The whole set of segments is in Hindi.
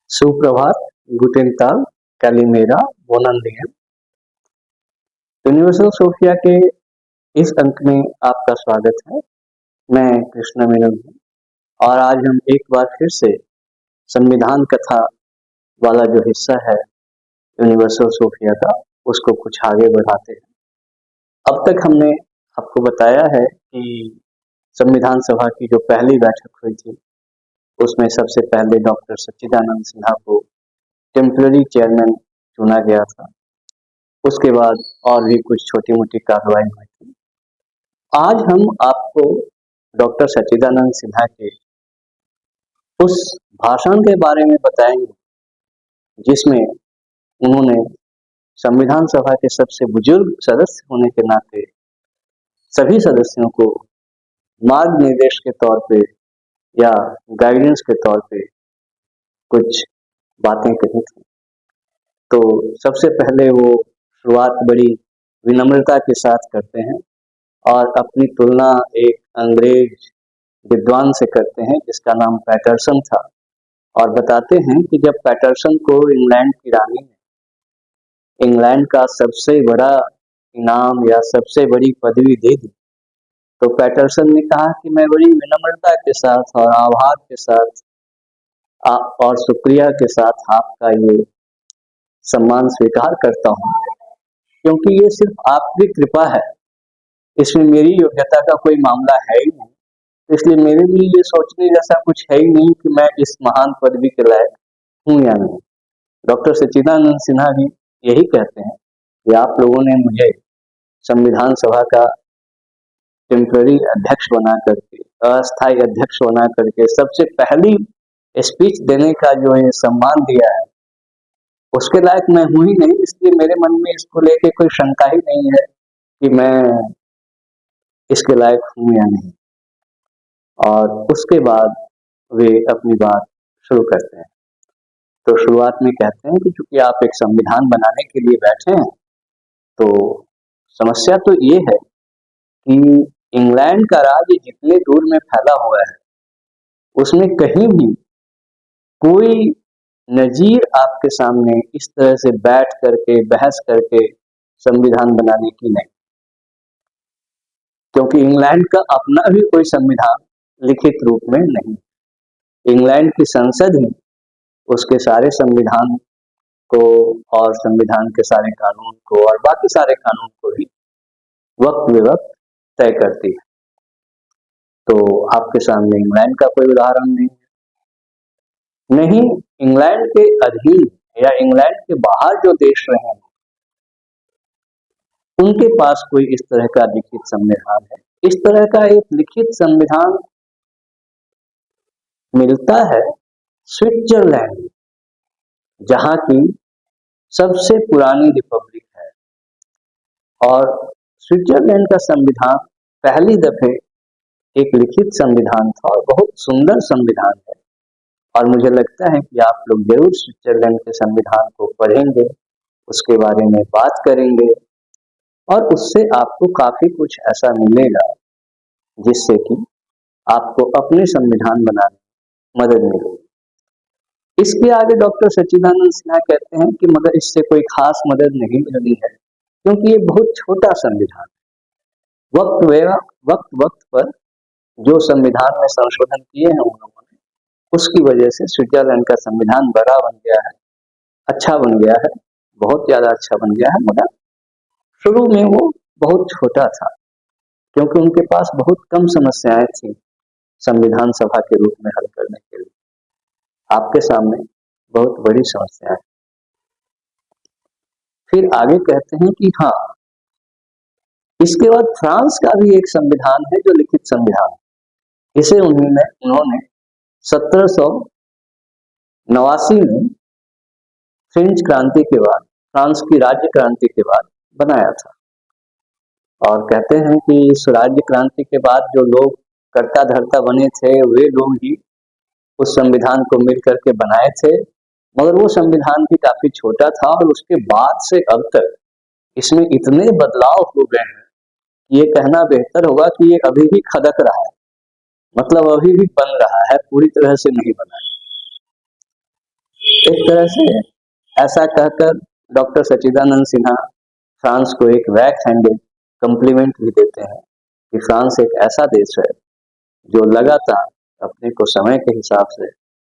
सुप्रभात, गुटेन ताग, कैलिमेरा, बोनन दियन। यूनिवर्सल सोफिया के इस अंक में आपका स्वागत है। मैं कृष्ण मेनन हूँ और आज हम एक बार फिर से संविधान कथा वाला जो हिस्सा है यूनिवर्सल सोफिया का, उसको कुछ आगे बढ़ाते हैं। अब तक हमने आपको बताया है कि संविधान सभा की जो पहली बैठक हुई थी उसमें सबसे पहले डॉक्टर सच्चिदानंद सिन्हा को टेम्पररी चेयरमैन चुना गया था। उसके बाद और भी कुछ छोटी मोटी कार्रवाई हुई थी। आज हम आपको डॉक्टर सच्चिदानंद सिन्हा के उस भाषण के बारे में बताएंगे जिसमें उन्होंने संविधान सभा के सबसे बुजुर्ग सदस्य होने के नाते सभी सदस्यों को मार्ग निर्देश के तौर पे या गाइडेंस के तौर पे कुछ बातें कही थी। तो सबसे पहले वो शुरुआत बड़ी विनम्रता के साथ करते हैं और अपनी तुलना एक अंग्रेज विद्वान से करते हैं जिसका नाम पैटरसन था, और बताते हैं कि जब पैटरसन को इंग्लैंड की रानी ने इंग्लैंड का सबसे बड़ा इनाम या सबसे बड़ी पदवी दे दी तो पैटरसन ने कहा कि मैं बड़ी विनम्रता के साथ और आभार के साथ और शुक्रिया के साथ आपका ये सम्मान स्वीकार करता हूँ, क्योंकि ये सिर्फ आपकी कृपा है, इसमें मेरी योग्यता का कोई मामला है ही नहीं। इसलिए मेरे लिए ये सोचने जैसा कुछ है ही नहीं कि मैं इस महान पदवी के लायक हूँ या नहीं। डॉक्टर सच्चिदानंद सिन्हा भी यही कहते हैं कि आप लोगों ने मुझे संविधान सभा का टेम्पररी अध्यक्ष बना करके, अस्थायी अध्यक्ष बना करके सबसे पहली स्पीच देने का जो ये सम्मान दिया है उसके लायक मैं हूँ ही नहीं। इसलिए मेरे मन में इसको लेके कोई शंका ही नहीं है कि मैं इसके लायक हूँ या नहीं। और उसके बाद वे अपनी बात शुरू करते हैं। तो शुरुआत में कहते हैं कि चूंकि आप एक संविधान बनाने के लिए बैठे हैं तो समस्या तो ये है कि इंग्लैंड का राज्य जितने दूर में फैला हुआ है उसमें कहीं भी कोई नजीर आपके सामने इस तरह से बैठ करके बहस करके संविधान बनाने की नहीं, क्योंकि इंग्लैंड का अपना भी कोई संविधान लिखित रूप में नहीं। इंग्लैंड की संसद ही उसके सारे संविधान को और संविधान के सारे कानून को और बाकी सारे कानून को ही वक्त बेवक्त तय करती है। तो आपके सामने इंग्लैंड का कोई उदाहरण नहीं। इंग्लैंड के अधीन या इंग्लैंड के बाहर जो देश रहे हैं उनके पास कोई इस तरह का लिखित संविधान है। इस तरह का एक लिखित संविधान मिलता है स्विट्जरलैंड में, जहां की सबसे पुरानी रिपब्लिक है। और स्विट्जरलैंड का संविधान पहली दफे एक लिखित संविधान था और बहुत सुंदर संविधान है। और मुझे लगता है कि आप लोग जरूर स्विट्जरलैंड के संविधान को पढ़ेंगे, उसके बारे में बात करेंगे और उससे आपको काफी कुछ ऐसा मिलेगा जिससे कि आपको अपने संविधान बनाने में मदद मिलेगी। इसके आगे डॉक्टर सच्चिदानंद सिन्हा कहते हैं कि मगर इससे कोई खास मदद नहीं मिलनी है, क्योंकि ये बहुत छोटा संविधान है। वक्त पर जो संविधान में संशोधन किए हैं उन्होंने, उसकी वजह से स्विट्जरलैंड का संविधान बड़ा बन गया है, अच्छा बन गया है, बहुत ज्यादा अच्छा बन गया है। मगर शुरू में वो बहुत छोटा था, क्योंकि उनके पास बहुत कम समस्याएं थी संविधान सभा के रूप में हल करने के लिए। आपके सामने बहुत बड़ी समस्या है। फिर आगे कहते हैं कि हाँ, इसके बाद फ्रांस का भी एक संविधान है जो लिखित संविधान है। इसे उन्होंने 1789 में फ्रेंच क्रांति के बाद, फ्रांस की राज्य क्रांति के बाद बनाया था। और कहते हैं कि इस राज्य क्रांति के बाद जो लोग कर्ता धर्ता बने थे वे लोग ही उस संविधान को मिल करके बनाए थे, मगर वो संविधान भी काफी छोटा था। और उसके बाद से अब तक इसमें इतने बदलाव हो गए हैं कि ये कहना बेहतर होगा कि ये अभी भी खदक रहा है, मतलब अभी भी बन रहा है, पूरी तरह से नहीं बना है। एक तरह से ऐसा कहकर डॉक्टर सच्चिदानंद सिन्हा फ्रांस को एक बैक हैंडेड कम्प्लीमेंट भी देते हैं कि फ्रांस एक ऐसा देश है जो लगातार अपने को समय के हिसाब से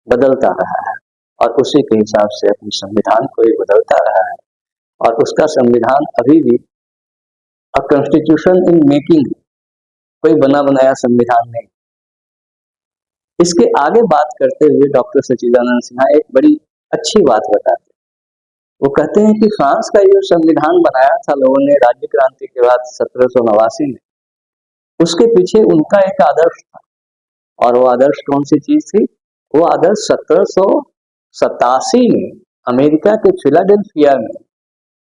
बदलता रहा है और उसी के हिसाब से अपने संविधान को भी बदलता रहा है और उसका संविधान अभी भी अ कॉन्स्टिट्यूशन इन मेकिंग, कोई बना बनाया संविधान नहीं। इसके आगे बात करते हुए डॉक्टर सच्चिदानंद सिन्हा एक बड़ी अच्छी बात बताते हैं। वो कहते हैं कि फ्रांस का जो संविधान बनाया था लोगों ने राज्य क्रांति के बाद 1789 में, उसके पीछे उनका एक आदर्श था और वो आदर्श कौन सी चीज थी? वो आदर्श 1787 में अमेरिका के फिलाडेल्फिया में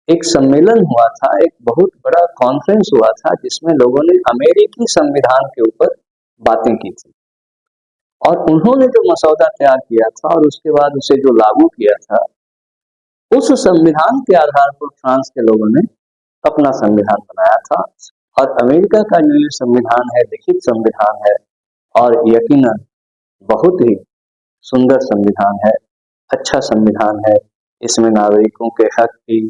एक सम्मेलन हुआ था, एक बहुत बड़ा कॉन्फ्रेंस हुआ था जिसमें लोगों ने अमेरिकी संविधान के ऊपर बातें की थी और उन्होंने जो मसौदा तैयार किया था और उसके बाद उसे जो लागू किया था, उस संविधान के आधार पर फ्रांस के लोगों ने अपना संविधान बनाया था और अमेरिका का जो ये संविधान है, लिखित संविधान है और यकीनन बहुत ही सुंदर संविधान है, अच्छा संविधान है। इसमें नागरिकों के हक की,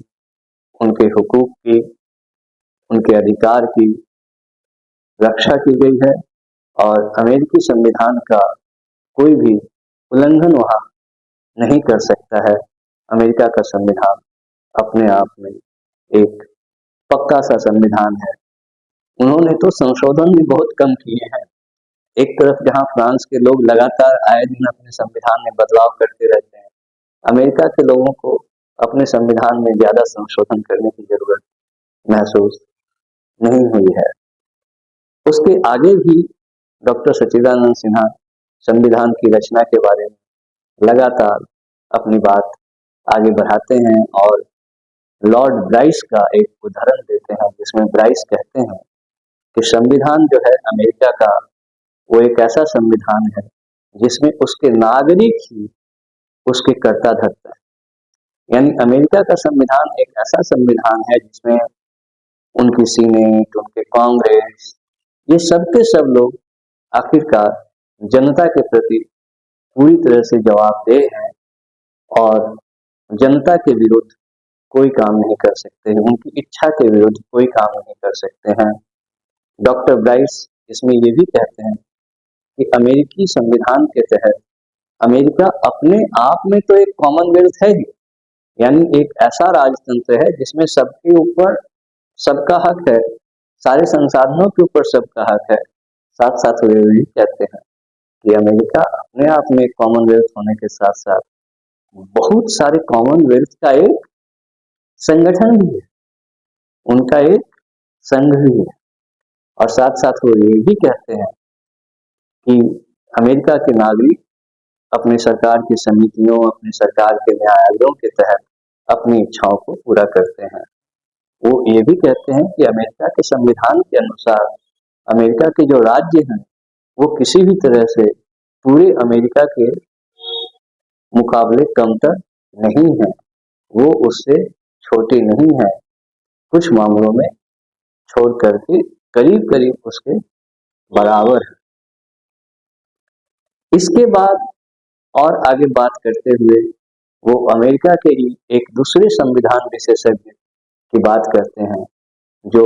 उनके हुकूक की, उनके अधिकार की रक्षा की गई है और अमेरिकी संविधान का कोई भी उल्लंघन वहां नहीं कर सकता है। अमेरिका का संविधान अपने आप में एक पक्का सा संविधान है। उन्होंने तो संशोधन भी बहुत कम किए हैं। एक तरफ जहां फ्रांस के लोग लगातार आए दिन अपने संविधान में बदलाव करते रहते हैं, अमेरिका के लोगों को अपने संविधान में ज्यादा संशोधन करने की जरूरत महसूस नहीं हुई है। उसके आगे भी डॉक्टर सच्चिदानंद सिन्हा संविधान की रचना के बारे में लगातार अपनी बात आगे बढ़ाते हैं और लॉर्ड ब्राइस का एक उदाहरण देते हैं जिसमें ब्राइस कहते हैं कि संविधान जो है अमेरिका का, वो एक ऐसा संविधान है जिसमें उसके नागरिक ही उसके कर्ता धर्ता है। यानी अमेरिका का संविधान एक ऐसा संविधान है जिसमें उनकी सीनेट, उनके कांग्रेस, ये सब के सब लोग आखिरकार जनता के प्रति पूरी तरह से जवाबदेह हैं और जनता के विरुद्ध कोई काम नहीं कर सकते हैं, उनकी इच्छा के विरुद्ध कोई काम नहीं कर सकते हैं। डॉक्टर ब्राइस इसमें ये भी कहते हैं कि अमेरिकी संविधान के तहत अमेरिका अपने आप में तो एक कॉमनवेल्थ है ही, यानी एक ऐसा राजतंत्र है जिसमें सबके ऊपर सबका हक है, सारे संसाधनों के ऊपर सबका हक है। साथ साथ वे भी कहते हैं कि अमेरिका अपने आप में एक कॉमनवेल्थ होने के साथ साथ बहुत सारे कॉमनवेल्थ का एक संगठन भी है, उनका एक संघ भी है। और साथ साथ वो ये भी कहते हैं कि अमेरिका के नागरिक अपने सरकार की समितियों, अपनी सरकार के न्यायालयों के तहत अपनी इच्छाओं को पूरा करते हैं। वो ये भी कहते हैं कि अमेरिका के संविधान के अनुसार अमेरिका के जो राज्य हैं वो किसी भी तरह से पूरे अमेरिका के मुकाबले कमतर नहीं है, वो उससे छोटे नहीं है, कुछ मामलों में छोड़ करके करीब करीब उसके बराबर है। इसके बाद और आगे बात करते हुए वो अमेरिका के ही एक दूसरे संविधान विशेषज्ञ की बात करते हैं जो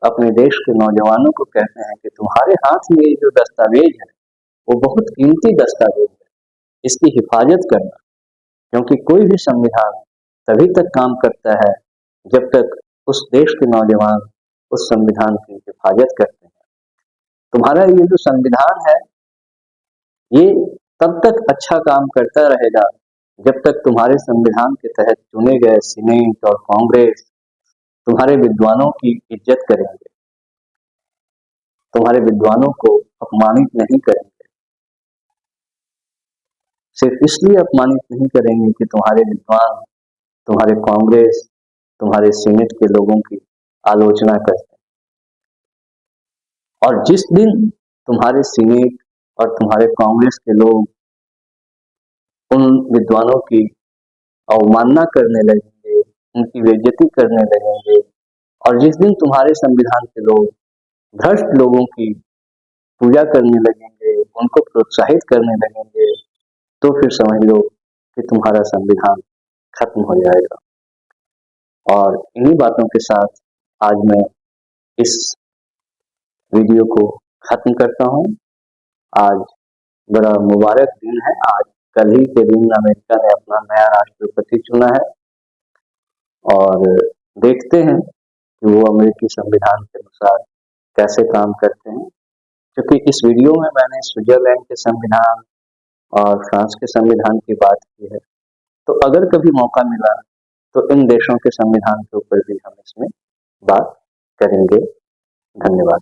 अपने देश के नौजवानों को कहते हैं कि तुम्हारे हाथ में ये जो दस्तावेज है वो बहुत कीमती दस्तावेज है, इसकी हिफाजत करना, क्योंकि कोई भी संविधान तभी तक काम करता है जब तक उस देश के नौजवान उस संविधान की हिफाजत करते हैं। तुम्हारा ये जो संविधान है ये तब तक अच्छा काम करता रहेगा जब तक तुम्हारे संविधान के तहत चुने गए सीनेट और कांग्रेस तुम्हारे विद्वानों की इज्जत करेंगे, तुम्हारे विद्वानों को अपमानित नहीं करेंगे। सिर्फ इसलिए अपमानित नहीं करेंगे कि तुम्हारे विद्वान, तुम्हारे कांग्रेस, तुम्हारे सीनेट के लोगों की आलोचना करते हैं। और जिस दिन तुम्हारे सीनेट और तुम्हारे कांग्रेस के लोग उन विद्वानों की अवमानना करने लगेंगे, उनकी बेइज्जती करने लगेंगे और जिस दिन तुम्हारे संविधान के लोग भ्रष्ट लोगों की पूजा करने लगेंगे, उनको प्रोत्साहित करने लगेंगे, तो फिर समझ लो कि तुम्हारा संविधान खत्म हो जाएगा। और इन्हीं बातों के साथ आज मैं इस वीडियो को खत्म करता हूँ। आज बड़ा मुबारक दिन है। आज कल ही के दिन अमेरिका ने अपना नया राष्ट्रपति चुना है और देखते हैं कि वो अमेरिकी संविधान के अनुसार कैसे काम करते हैं। क्योंकि इस वीडियो में मैंने स्विट्जरलैंड के संविधान और फ्रांस के संविधान की बात की है, तो अगर कभी मौका मिला तो इन देशों के संविधान के ऊपर भी हम इसमें बात करेंगे। धन्यवाद।